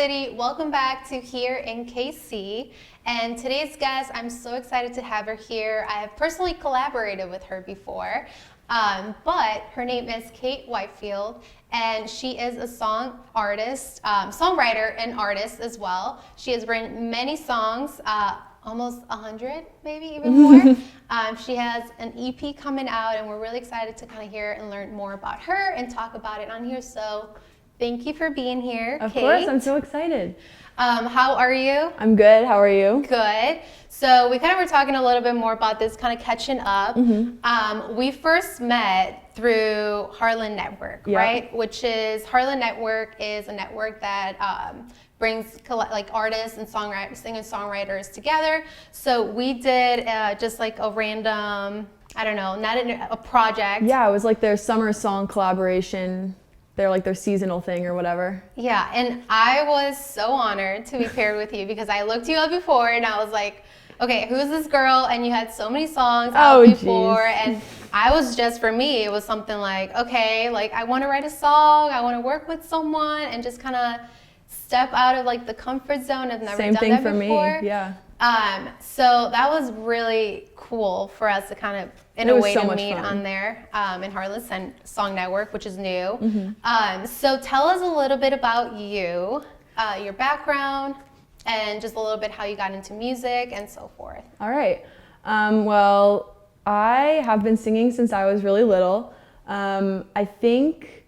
City. Welcome back to Here in KC. And today's guest, I'm so excited to have her here. I have personally collaborated with her before, but her name is Kate Whitefield, and she is a song artist, songwriter and artist as well. She has written many songs, almost 100, maybe even more. She has an EP coming out, and we're really excited to kind of hear and learn more about her and talk about it on here. So thank you for being here, Kate. Of course, I'm so excited. How are you? I'm good. How are you? Good. So we kind of were talking a little bit more about this, kind of catching up. We first met through Harlan Network, right? Which is, Harlan Network is a network that brings like artists and singer-songwriters together. So we did just like a random, I don't know, not a project. Yeah, it was like their summer song collaboration. They're like their seasonal thing or whatever. Yeah, and I was so honored to be paired with you because I looked you up before and I was like, okay, who's this girl? And you had so many songs out before, and I was just, for me, it was something like, okay, like I want to write a song, I want to work with someone and just kind of step out of like the comfort zone. I've never done that before. Same thing for me, yeah. So that was really cool for us to kind of, in a way, to meet on there in Harlan's Song Network, which is new. So tell us a little bit about you, your background, and just a little bit how you got into music and so forth. All right. Well, I have been singing since I was really little. I think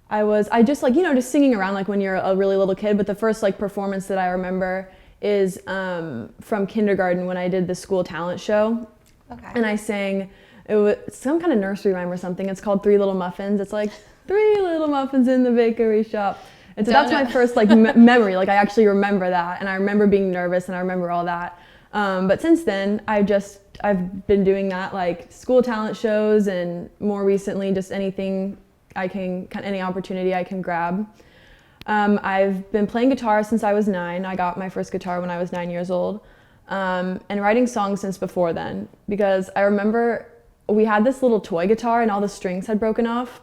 I just like, just singing around like when you're a really little kid, but the first like performance that I remember is from kindergarten when I did the school talent show. Okay. And I sang, it was some kind of nursery rhyme or something. It's called 3 Little Muffins. It's like 3 little muffins in the bakery shop. And so that's my first like memory. Like I actually remember that, and I remember being nervous, and I remember all that. But since then, I've been doing that, like school talent shows, and more recently, just anything any opportunity I can grab. I've been playing guitar since I was 9. I got my first guitar when I was 9 years old, and writing songs since before then, because I remember we had this little toy guitar and all the strings had broken off.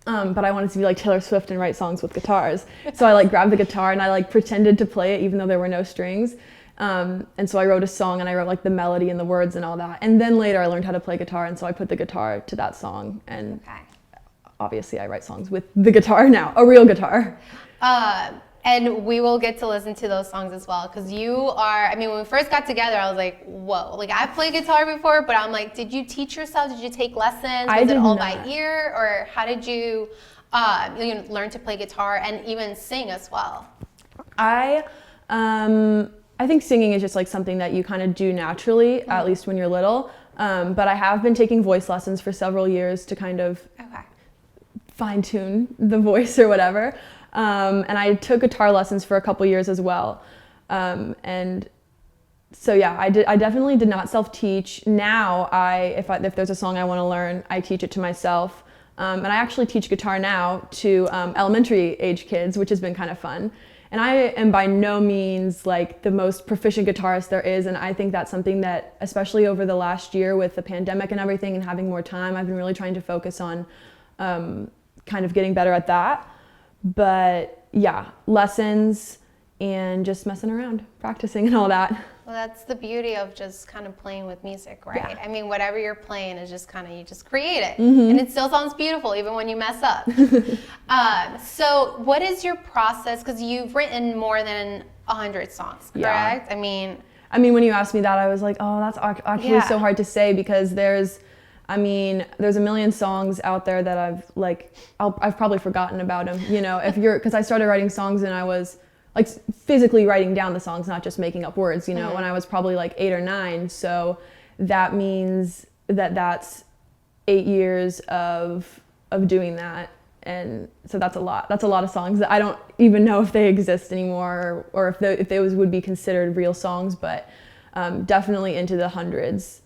But I wanted to be like Taylor Swift and write songs with guitars. So I like grabbed the guitar and I like pretended to play it even though there were no strings. And so I wrote a song and I wrote like the melody and the words and all that. And then later I learned how to play guitar, and so I put the guitar to that song. And obviously I write songs with the guitar now, a real guitar. And we will get to listen to those songs as well, because you are, when we first got together, I was like, whoa, like I've played guitar before, but I'm like, did you teach yourself? Did you take lessons? Was it all by ear? Or how did you learn to play guitar and even sing as well? I think singing is just like something that you kind of do naturally, at least when you're little. But I have been taking voice lessons for several years to kind of fine tune the voice or whatever. And I took guitar lessons for a couple years as well. And so yeah, I definitely did not self-teach. Now if there's a song I want to learn, I teach it to myself. And I actually teach guitar now to elementary age kids, which has been kind of fun. And I am by no means like the most proficient guitarist there is. And I think that's something that, especially over the last year with the pandemic and everything and having more time, I've been really trying to focus on kind of getting better at that. But yeah, lessons and just messing around, practicing and all that. Well, that's the beauty of just kind of playing with music, right? Yeah. Whatever you're playing is just kind of, you just create it. And it still sounds beautiful even when you mess up. So what is your process? Because you've written more than 100 songs, correct? Yeah. When you asked me that, I was like, oh, that's actually so hard to say, because there's a million songs out there that I've probably forgotten about them, because I started writing songs and I was like physically writing down the songs, not just making up words, when I was probably like 8 or 9. So that means that's 8 years of doing that. And so that's a lot of songs that I don't even know if they exist anymore, or if those would be considered real songs, but definitely into the hundreds.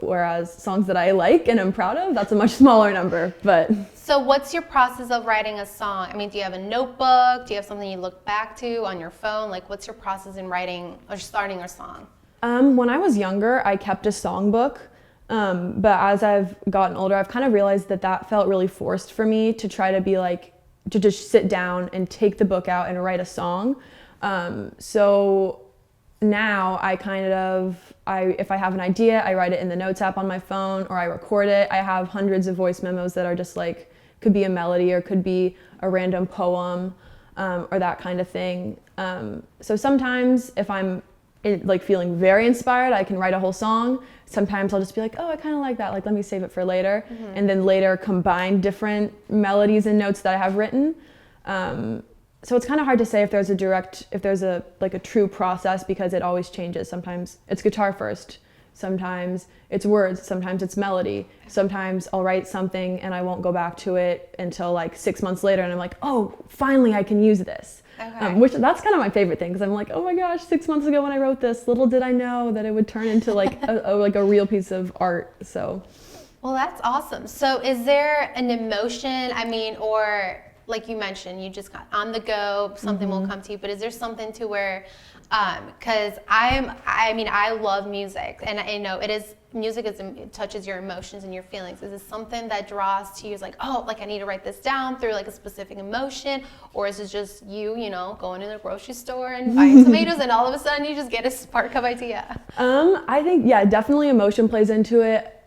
Whereas songs that I like and I'm proud of, that's a much smaller number. But so what's your process of writing a song? Do you have a notebook? Do you have something you look back to on your phone? Like, what's your process in writing or starting a song? When I was younger, I kept a songbook. But as I've gotten older, I've kind of realized that felt really forced for me to try to be like to just sit down and take the book out and write a song. So now if I have an idea, I write it in the notes app on my phone or I record it. I have hundreds of voice memos that are just like, could be a melody or could be a random poem or that kind of thing. So sometimes if I'm like feeling very inspired, I can write a whole song. Sometimes I'll just be like, oh, I kind of like that. Like, let me save it for later. And then later combine different melodies and notes that I have written. So it's kind of hard to say if there's a true process because it always changes. Sometimes it's guitar first. Sometimes it's words. Sometimes it's melody. Sometimes I'll write something and I won't go back to it until like 6 months later. And I'm like, oh, finally I can use this. Okay. Which that's kind of my favorite thing because I'm like, oh my gosh, 6 months ago when I wrote this, little did I know that it would turn into like a real piece of art. So, well, that's awesome. So, is there an emotion? I mean, or like you mentioned, you just got on the go, something will come to you. But is there something to where, because I love music, and I know music touches your emotions and your feelings. Is it something that draws to you? It's like, oh, like I need to write this down through like a specific emotion, or is it just you going to the grocery store and buying tomatoes, and all of a sudden you just get a spark of idea? I think definitely emotion plays into it.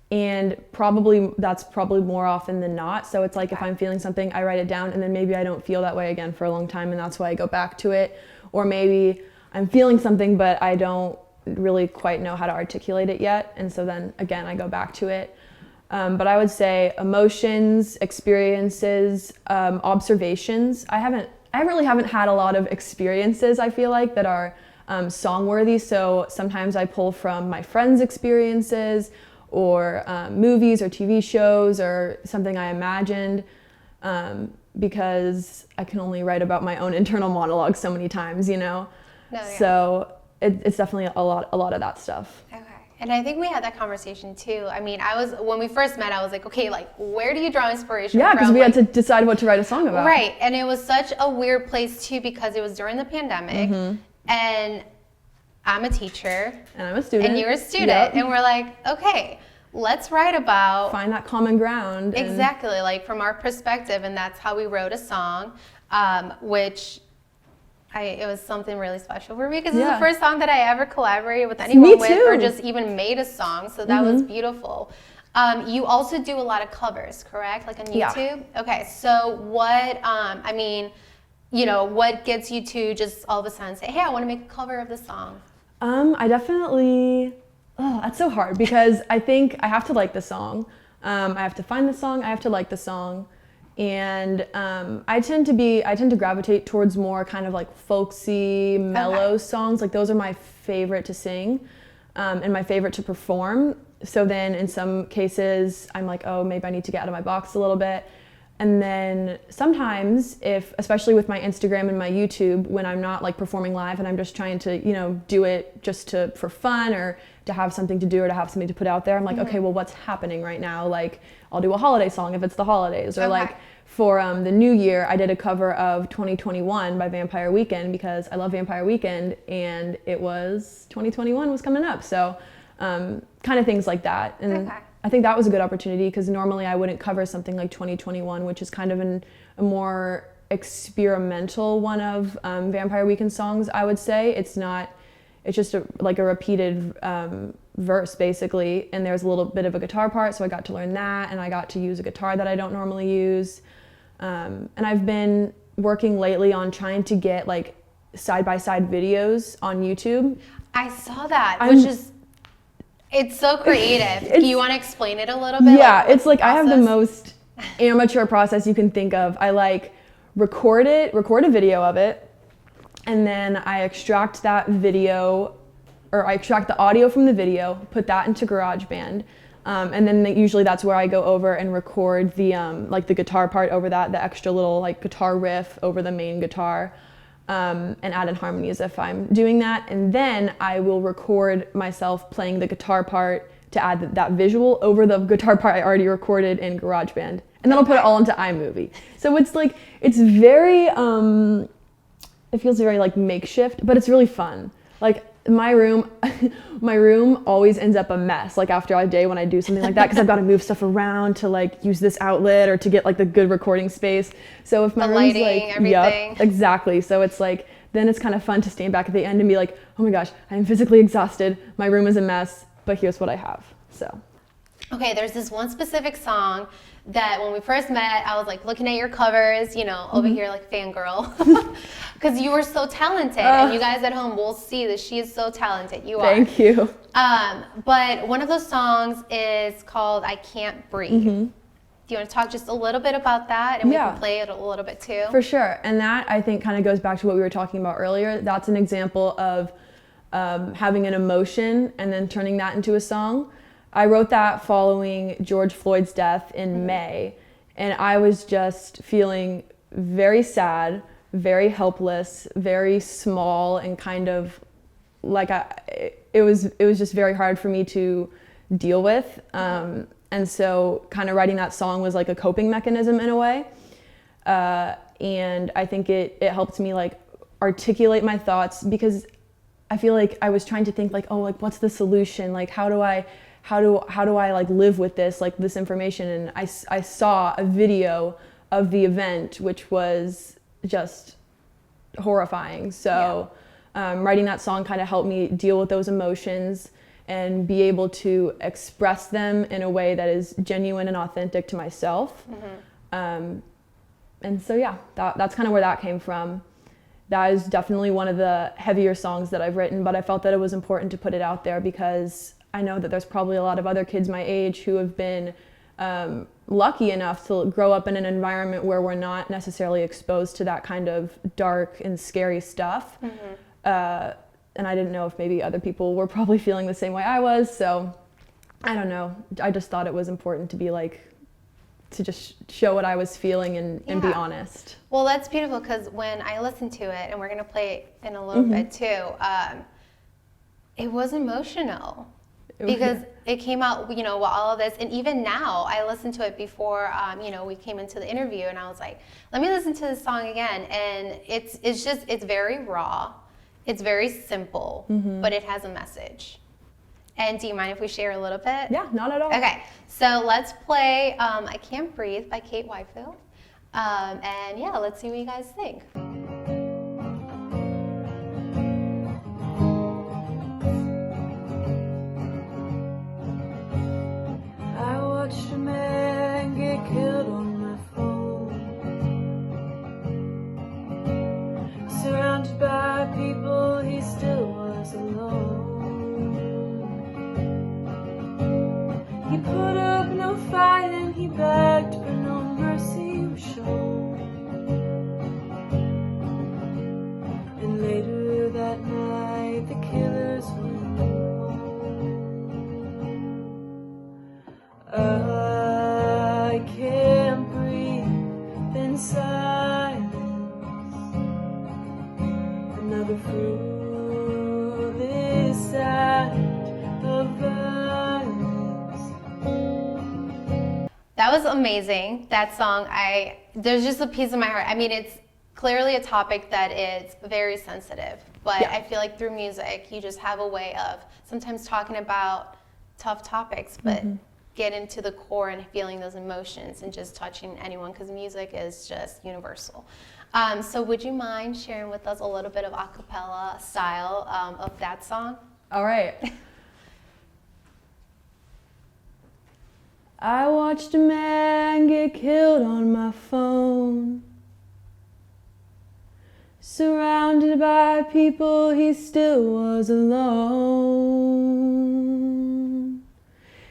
And that's probably more often than not. So it's like if I'm feeling something, I write it down and then maybe I don't feel that way again for a long time and that's why I go back to it. Or maybe I'm feeling something but I don't really quite know how to articulate it yet. And so then again, I go back to it. But I would say emotions, experiences, observations. I really haven't had a lot of experiences, I feel like, that are song-worthy. So sometimes I pull from my friends' experiences or movies or TV shows or something I imagined because I can only write about my own internal monologue so many times, No, yeah. So it's definitely a lot of that stuff. Okay. And I think we had that conversation too. I mean, when we first met, I was like, okay, like, where do you draw inspiration from? Yeah, because we had to decide what to write a song about. Right. And it was such a weird place too because it was during the pandemic and I'm a teacher. And I'm a student. And you're a student. Yep. And we're like, okay, let's write about... Find that common ground. Exactly, like from our perspective. And that's how we wrote a song, which it was something really special for me because it's the first song that I ever collaborated with anyone with or just even made a song. So that was beautiful. You also do a lot of covers, correct? Like on YouTube? Yeah. Okay, so what, what gets you to just all of a sudden say, hey, I want to make a cover of this song? I definitely, that's so hard because I think I have to like the song. I have to find the song, I have to like the song. And I tend to gravitate towards more kind of like folksy, mellow songs. Like those are my favorite to sing and my favorite to perform. So then in some cases I'm like, oh, maybe I need to get out of my box a little bit. And then sometimes especially with my Instagram and my YouTube, when I'm not like performing live and I'm just trying to, do it just for fun or to have something to do or to have something to put out there, I'm like, okay, well, what's happening right now? Like I'll do a holiday song if it's the holidays or like for the new year, I did a cover of 2021 by Vampire Weekend because I love Vampire Weekend and it was 2021 was coming up. So kind of things like that. And I think that was a good opportunity because normally I wouldn't cover something like 2021, which is kind of a more experimental one of Vampire Weekend songs, I would say. It's just like a repeated verse basically, and there's a little bit of a guitar part, so I got to learn that, and I got to use a guitar that I don't normally use. And I've been working lately on trying to get like side-by-side videos on YouTube. I saw that, it's so creative. Do you want to explain it a little bit? Yeah, it's like I have the most amateur process you can think of. I like record a video of it, and then I extract that video, or I extract the audio from the video, put that into GarageBand, and then usually that's where I go over and record the like the guitar part over that, the extra little like guitar riff over the main guitar. And add in harmonies if I'm doing that. And then I will record myself playing the guitar part to add that visual over the guitar part I already recorded in GarageBand. And then I'll put it all into iMovie. So it's like, it's very, it feels very like makeshift, but it's really fun. Like my room my room always ends up a mess, like after a day when I do something like that, because I've got to move stuff around to like use this outlet or to get like the good recording space. So if my The room's lighting, like, everything. yep, exactly. So it's like, then it's kind of fun to stand back at the end and be like, oh my gosh, I'm physically exhausted, my room is a mess, but here's what I have. So Okay, there's this one specific song that when we first met, I was like looking at your covers, you know, over here like fangirl, because you were so talented, and you guys at home will see that she is so talented. You are. Thank you. But one of those songs is called "I Can't Breathe." Do you want to talk just a little bit about that, and we can play it a little bit too? For sure. And that, I think, kind of goes back to what we were talking about earlier. That's an example of having an emotion and then turning that into a song. I wrote that following George Floyd's death in May, and I was just feeling very sad, very helpless, very small, and kind of like it was just very hard for me to deal with. And so kind of writing that song was like a coping mechanism in a way. And I think it helped me like articulate my thoughts, because I feel like I was trying to think like, oh, like what's the solution? Like how do I like live with this, like this information? And I saw a video of the event, which was just horrifying. So writing that song kind of helped me deal with those emotions and be able to express them in a way that is genuine and authentic to myself. And so yeah, that's kind of where that came from. That is definitely one of the heavier songs that I've written, but I felt that it was important to put it out there because I know that there's probably a lot of other kids my age who have been lucky enough to grow up in an environment where we're not necessarily exposed to that kind of dark and scary stuff. And I didn't know if maybe other people were probably feeling the same way I was. So I don't know. I just thought it was important to be like, to just show what I was feeling and be honest. Well, that's beautiful, because when I listened to it, and we're going to play it in a little bit too, it was emotional. Because it came out, you know, all of this, and even now, I listened to it before, you know, we came into the interview, and I was like, let me listen to this song again, and it's very raw, it's very simple, but it has a message. And do you mind if we share a little bit? Yeah, not at all. Okay, so let's play "I Can't Breathe" by Kate Whitefield, and yeah, let's see what you guys think. Watched a man get killed on my phone, surrounded by people, he still was alone. He put up no fight and he begged, but no mercy was shown. And later that night the killers went home. I can't breathe in silence. Another fruitless act of violence. That was amazing. That song, there's just a piece of my heart. I mean, it's clearly a topic that is very sensitive, but I feel like through music, you just have a way of sometimes talking about tough topics, but get into the core and feeling those emotions and just touching anyone, because music is just universal. So would you mind sharing with us a little bit of a cappella style of that song? All right. I watched a man get killed on my phone, surrounded by people, he still was alone.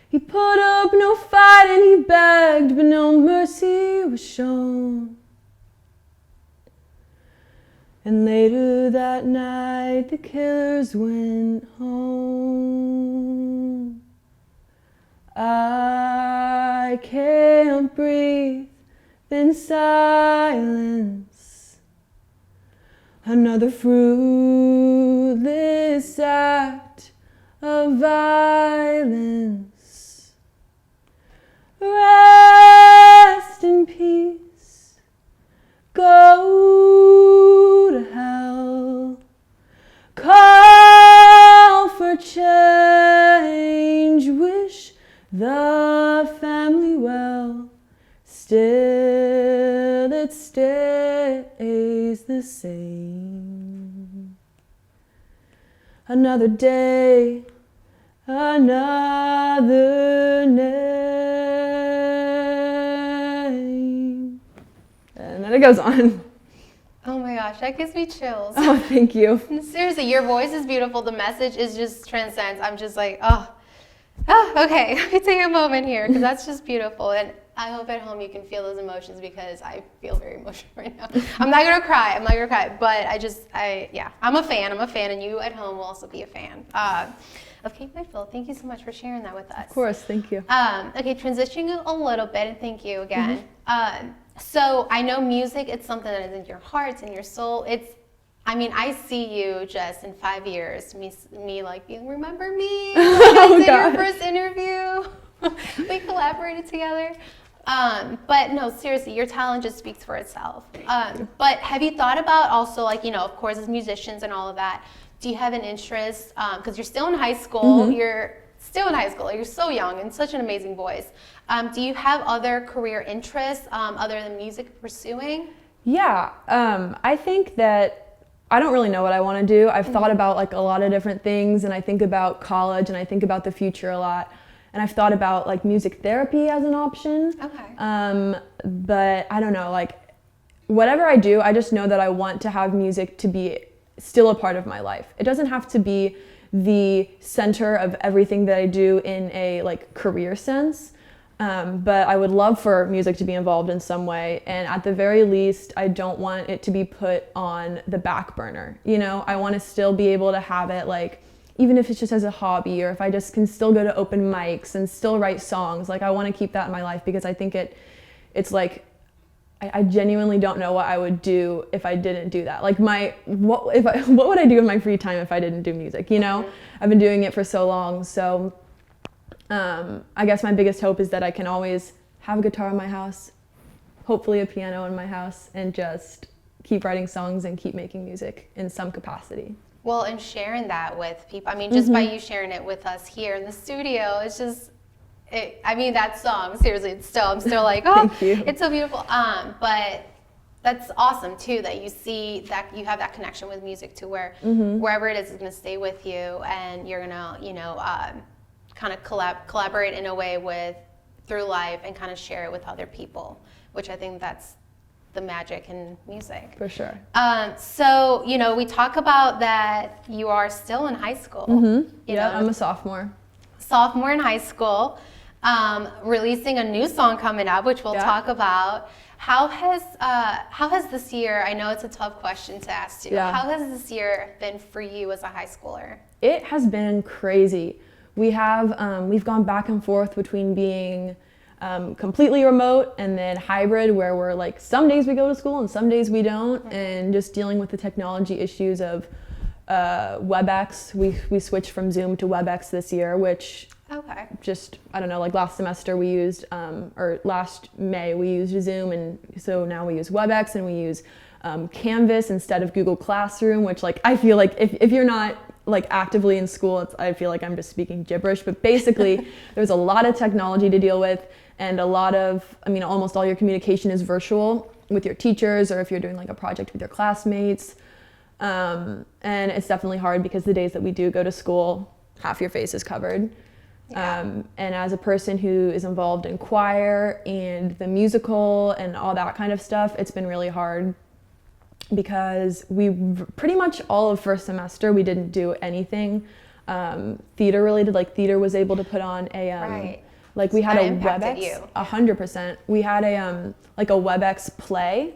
He put up no fight and he begged, but no mercy was shown. And later that night the killers went home. I can't breathe in silence. Another fruitless act of violence. Rest in peace. Go to hell. Call the family well, still it stays the same. Another day, another name. And then it goes on. Oh my gosh, that gives me chills. Oh, thank you. Seriously, your voice is beautiful. The message is just transcends. I'm just like, okay. Let me take a moment here because that's just beautiful. And I hope at home you can feel those emotions because I feel very emotional right now. I'm not gonna cry. But I'm a fan. And you at home will also be a fan of Kate Whitefield. Thank you so much for sharing that with us. Of course, thank you. Okay, transitioning a little bit, and thank you again. So I know music, it's something that is in your heart, in your soul. I see you just in 5 years, me like being, remember me? I did your first interview. We collaborated together. But no, seriously, your talent just speaks for itself. But have you thought about also, like, of course, as musicians and all of that, do you have an interest, because you're still in high school, you're so young and such an amazing voice. Do you have other career interests other than music pursuing? Yeah, I think that I don't really know what I want to do. I've thought about like a lot of different things, and I think about college and I think about the future a lot. And I've thought about like music therapy as an option. Okay. But I don't know, like whatever I do, I just know that I want to have music to be still a part of my life. It doesn't have to be the center of everything that I do in a like career sense. But I would love for music to be involved in some way, and at the very least, I don't want it to be put on the back burner. I want to still be able to have it, like, even if it's just as a hobby, or if I just can still go to open mics and still write songs. Like, I want to keep that in my life because I think it's like, I genuinely don't know what I would do if I didn't do that. Like, what would I do in my free time if I didn't do music? I've been doing it for so long, so. I guess my biggest hope is that I can always have a guitar in my house, hopefully a piano in my house, and just keep writing songs and keep making music in some capacity. Well, and sharing that with people, just by you sharing it with us here in the studio, it's just, that song, seriously, I'm still like, Thank you. It's so beautiful. But that's awesome too, that you see that you have that connection with music to where wherever it is going to stay with you, and you're going to, kind of collaborate in a way through life and kind of share it with other people, which I think that's the magic in music. For sure. So, we talk about that you are still in high school. I'm a sophomore. Sophomore in high school, releasing a new song coming up, which we'll talk about. How has this year, I know it's a tough question to ask you, how has this year been for you as a high schooler? It has been crazy. We've gone back and forth between being completely remote and then hybrid, where we're like, some days we go to school and some days we don't, and just dealing with the technology issues of WebEx. We switched from Zoom to WebEx this year, which just, I don't know, like last semester we used, or last May we used Zoom, and so now we use WebEx, and we use Canvas instead of Google Classroom, which, like, I feel like if you're not like actively in school, I feel like I'm just speaking gibberish, but basically there's a lot of technology to deal with, and a lot of, almost all your communication is virtual with your teachers, or if you're doing like a project with your classmates. And it's definitely hard because the days that we do go to school, half your face is covered. And as a person who is involved in choir and the musical and all that kind of stuff, it's been really hard because we pretty much all of first semester we didn't do anything theater related. Like, theater was able to put on a like, we had a WebEx. 100%. We had a like a WebEx play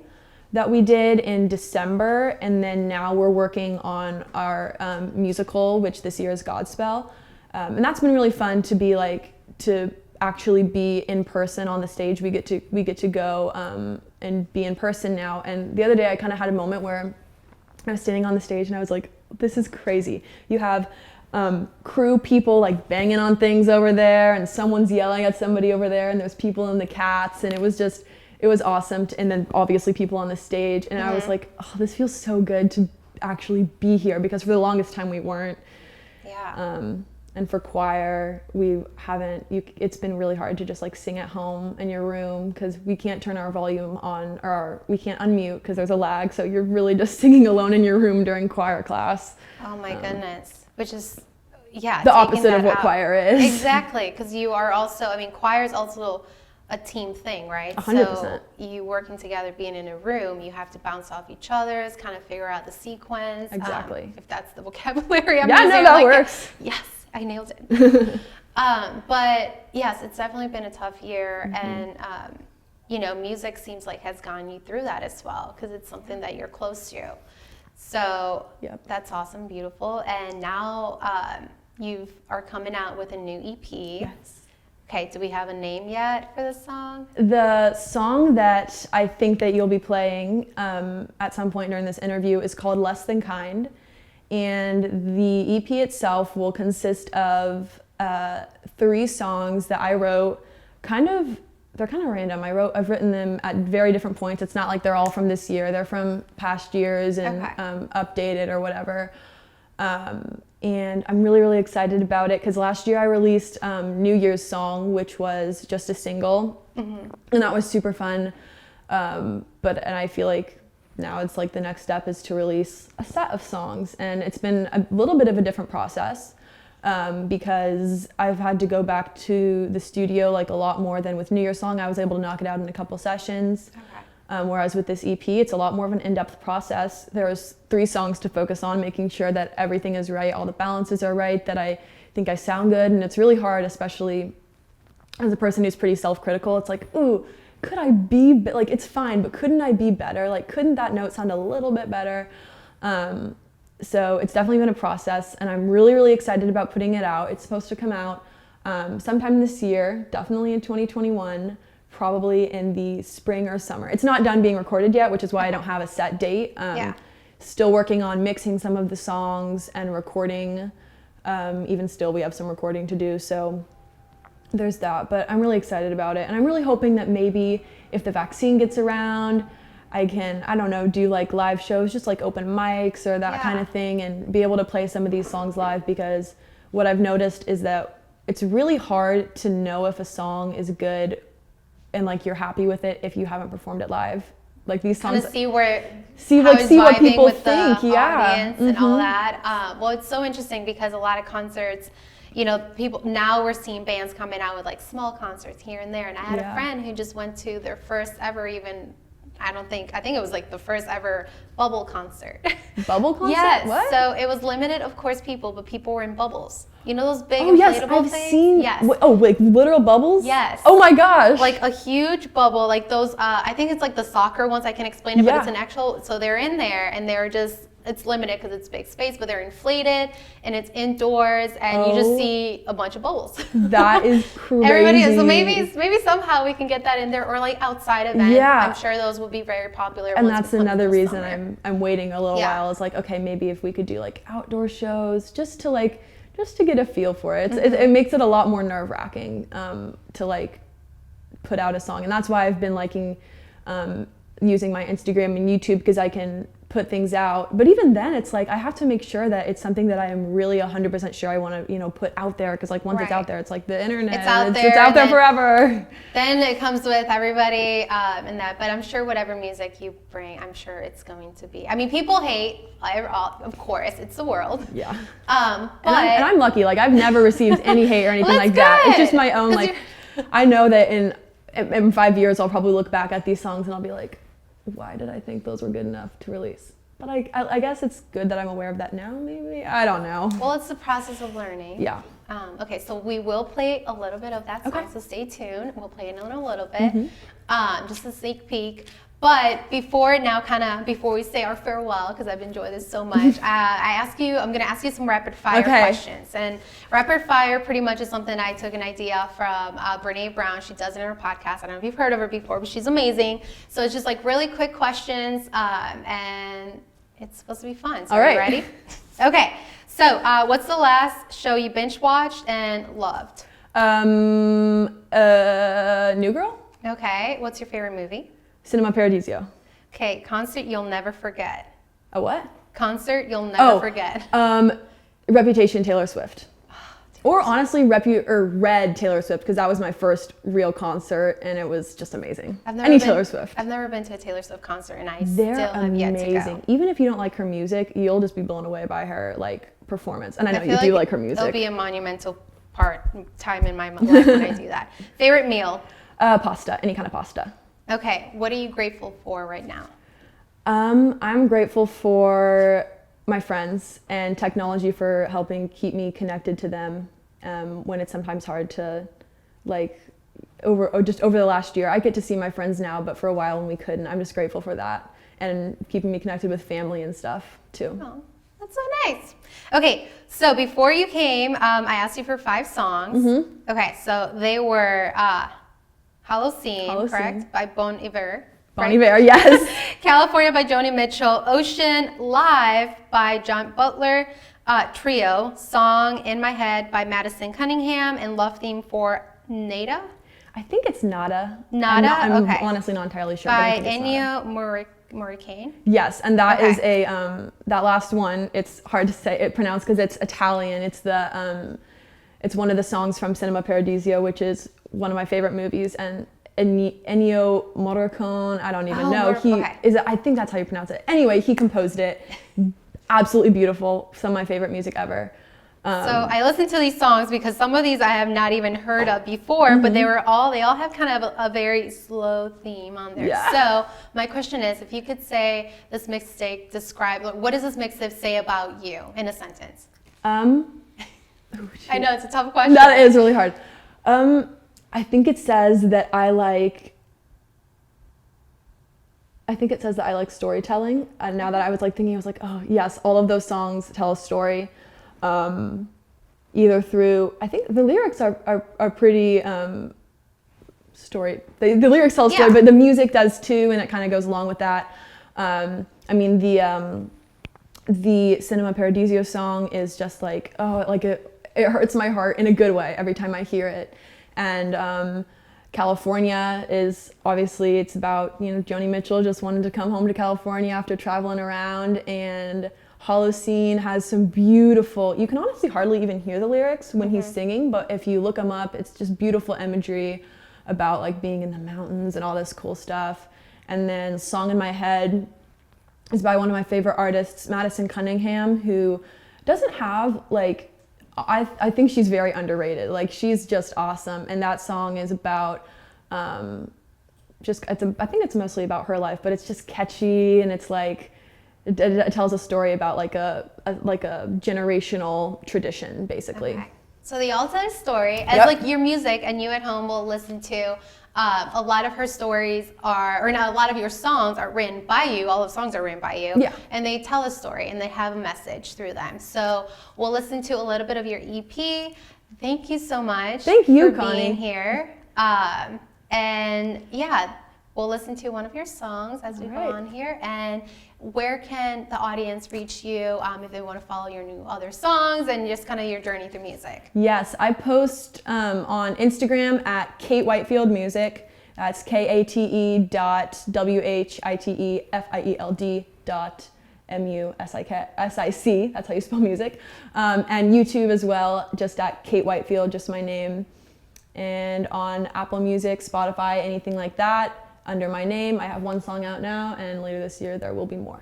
that we did in December, and then now we're working on our musical, which this year is Godspell, and that's been really fun to be like, to actually be in person on the stage. We get to go and be in person now. And the other day I kind of had a moment where I was standing on the stage and I was like, this is crazy. You have crew people like banging on things over there, and someone's yelling at somebody over there, and there's people in the cats, and it was awesome. And then obviously people on the stage, and I was like, oh, this feels so good to actually be here, because for the longest time we weren't. And for choir, it's been really hard to just like sing at home in your room because we can't turn our volume on or we can't unmute because there's a lag. So you're really just singing alone in your room during choir class. Oh my goodness. Which is, yeah. The opposite of what choir is. Exactly. Because you are also, I mean, choir is also a team thing, right? 100%. So you working together, being in a room, you have to bounce off each other's, kind of figure out the sequence. Exactly. If that's the vocabulary I'm yeah, using. no, that works. Yes, I nailed it. But yes, it's definitely been a tough year. And, you know, music seems like has gotten you through that as well because it's something that you're close to. So that's awesome, beautiful. And now you are coming out with a new EP. Yes. Okay, do we have a name yet for this song? The song that I think that you'll be playing at some point during this interview is called Less Than Kind. And the EP itself will consist of 3 songs that I wrote they're kind of random. I've written them at very different points. It's not like they're all from this year. They're from past years and updated or whatever. And I'm really, really excited about it because last year I released New Year's Song, which was just a single, and that was super fun. And I feel like now it's like the next step is to release a set of songs, and it's been a little bit of a different process because I've had to go back to the studio like a lot more than with New Year's Song. I was able to knock it out in a couple sessions. Whereas with this EP, it's a lot more of an in-depth process. There's 3 songs to focus on, making sure that everything is right, all the balances are right, that I think I sound good. And it's really hard, especially as a person who's pretty self-critical. It's like, ooh, could I be, like, it's fine, but couldn't I be better? Like, couldn't that note sound a little bit better? So it's definitely been a process, and I'm really, really excited about putting it out. It's supposed to come out sometime this year, definitely in 2021. Probably in the spring or summer. It's not done being recorded yet, which is why I don't have a set date. Still working on mixing some of the songs and recording. Even still, we have some recording to do, so there's that. But I'm really excited about it, and I'm really hoping that maybe if the vaccine gets around, I can, I don't know, do like live shows, just like open mics or that kind of thing, and be able to play some of these songs live, because what I've noticed is that it's really hard to know if a song is good and like you're happy with it if you haven't performed it live. Like these songs, see what people with think, the audience and all that. Well, it's so interesting because a lot of concerts, you know, people now we're seeing bands coming out with like small concerts here and there. And I had a friend who just went to their first ever I think it was like the first ever bubble concert. Bubble concert? Yes. What? So it was limited, of course, people, but people were in bubbles. You know those big inflatable things? Seen. Yes. Oh, like literal bubbles? Yes. Oh my gosh. Like a huge bubble, like those. I think it's like the soccer ones. I can explain it, but it's an actual. So they're in there, and they're just. It's limited because it's big space, but they're inflated and it's indoors, and you just see a bunch of bubbles. That is crazy. Everybody is. So maybe somehow we can get that in there, or like outside events. Yeah. I'm sure those will be very popular. And that's another reason I'm waiting a little while. It's like, okay, maybe if we could do like outdoor shows, just to get a feel for it. It makes it a lot more nerve-wracking to like put out a song, and that's why I've been liking using my Instagram and YouTube, because I can put things out. But even then, it's like I have to make sure that it's something that I am really 100% sure I want to, put out there, because like once it's out there, it's like the internet. It's out there. It's out there forever. Then it comes with everybody and that. But I'm sure whatever music you bring, I'm sure it's going to be. I mean, people hate. Of course, it's the world. Yeah. But and I'm lucky. Like I've never received any hate or anything like that. It's just my own. Like I know that in 5 years I'll probably look back at these songs and I'll be like, why did I think those were good enough to release? But I guess it's good that I'm aware of that now, maybe. I don't know. Well, it's the process of learning. Yeah. Okay, so we will play a little bit of that song, so stay tuned. We'll play it in a little bit, just a sneak peek. But before we say our farewell, because I've enjoyed this so much, I'm going to ask you some rapid fire questions. And rapid fire pretty much is something I took an idea from Brene Brown. She does it in her podcast. I don't know if you've heard of her before, but she's amazing. So it's just like really quick questions, and it's supposed to be fun. So are you ready? Okay. So what's the last show you binge watched and loved? New Girl? Okay. What's your favorite movie? Cinema Paradiso. Okay, concert you'll never forget. A what? Concert you'll never forget. Reputation, Taylor Swift. Or honestly, read Taylor Swift, because that was my first real concert, and it was just amazing. Taylor Swift. I've never been to a Taylor Swift concert, and They're still have yet to go. Even if you don't like her music, you'll just be blown away by her performance. And I know you feel do like her music. It'll be a monumental time in my life when I do that. Favorite meal? Pasta, any kind of pasta. Okay, what are you grateful for right now? I'm grateful for my friends and technology for helping keep me connected to them when it's sometimes hard to over the last year. I get to see my friends now, but for a while when we couldn't, I'm just grateful for that and keeping me connected with family and stuff too. Oh, that's so nice. Okay, so before you came, I asked you for 5 songs. Mm-hmm. Okay, so they were Holocene, correct? By Bon Iver. Bon Iver, yes. California by Joni Mitchell, Ocean Live by John Butler, Trio, Song in My Head by Madison Cunningham, and Love Theme for Nada? I think it's Nada. Nada? I'm okay. honestly not entirely sure. By Ennio Morricone? Yes, and that is that last one, it's hard to say it pronounced because it's Italian. It's it's one of the songs from Cinema Paradiso, which is one of my favorite movies, and Ennio Morricone, I don't even know. I think that's how you pronounce it. Anyway, he composed it. Absolutely beautiful. Some of my favorite music ever. So I listened to these songs because some of these I have not even heard of before, but they all have kind of a very slow theme on there. Yeah. So my question is, if you could say this mixtape what does this mixtape say about you in a sentence? I know it's a tough question. That is really hard. I think it says that I like storytelling. And now that I was thinking, I was oh yes, all of those songs tell a story. Either through, I think the lyrics are pretty story. The lyrics tell a story, but the music does too, and it kind of goes along with that. I mean the Cinema Paradiso song is just it hurts my heart in a good way every time I hear it. And California is obviously, it's about, Joni Mitchell just wanted to come home to California after traveling around, and Holocene has some beautiful, you can honestly hardly even hear the lyrics when he's singing, but if you look them up, it's just beautiful imagery about being in the mountains and all this cool stuff. And then Song in My Head is by one of my favorite artists, Madison Cunningham, who doesn't have I think she's very underrated. She's just awesome, and that song is about I think it's mostly about her life, but it's just catchy, and it's it tells a story about a generational tradition, basically. Okay. So they all tell a story, as your music, and you at home will listen to. A lot of her stories a lot of your songs are written by you. All the songs are written by you. Yeah. And they tell a story, and they have a message through them. So we'll listen to a little bit of your EP. Thank you so much. Thank you, for Connie. being here. And we'll listen to one of your songs as we go on here. And where can the audience reach you if they want to follow your new other songs and just kind of your journey through music? Yes, I post on Instagram at Kate Whitefield Music. That's KATE.WHITEFIELD MUSIC. That's how you spell music. And YouTube as well, just at Kate Whitefield, just my name. And on Apple Music, Spotify, anything like that, under my name. I have one song out now, and later this year there will be more.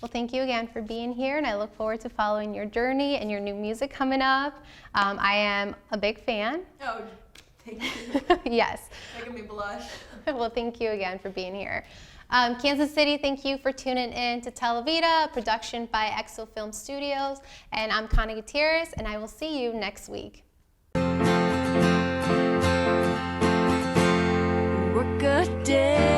Well, thank you again for being here, and I look forward to following your journey and your new music coming up. I am a big fan. Oh, thank you. Yes. Making me blush. Well, thank you again for being here. Kansas City, thank you for tuning in to TELEVIDA, production by Exo Film Studios, and I'm Connie Gutierrez, and I will see you next week. Work a day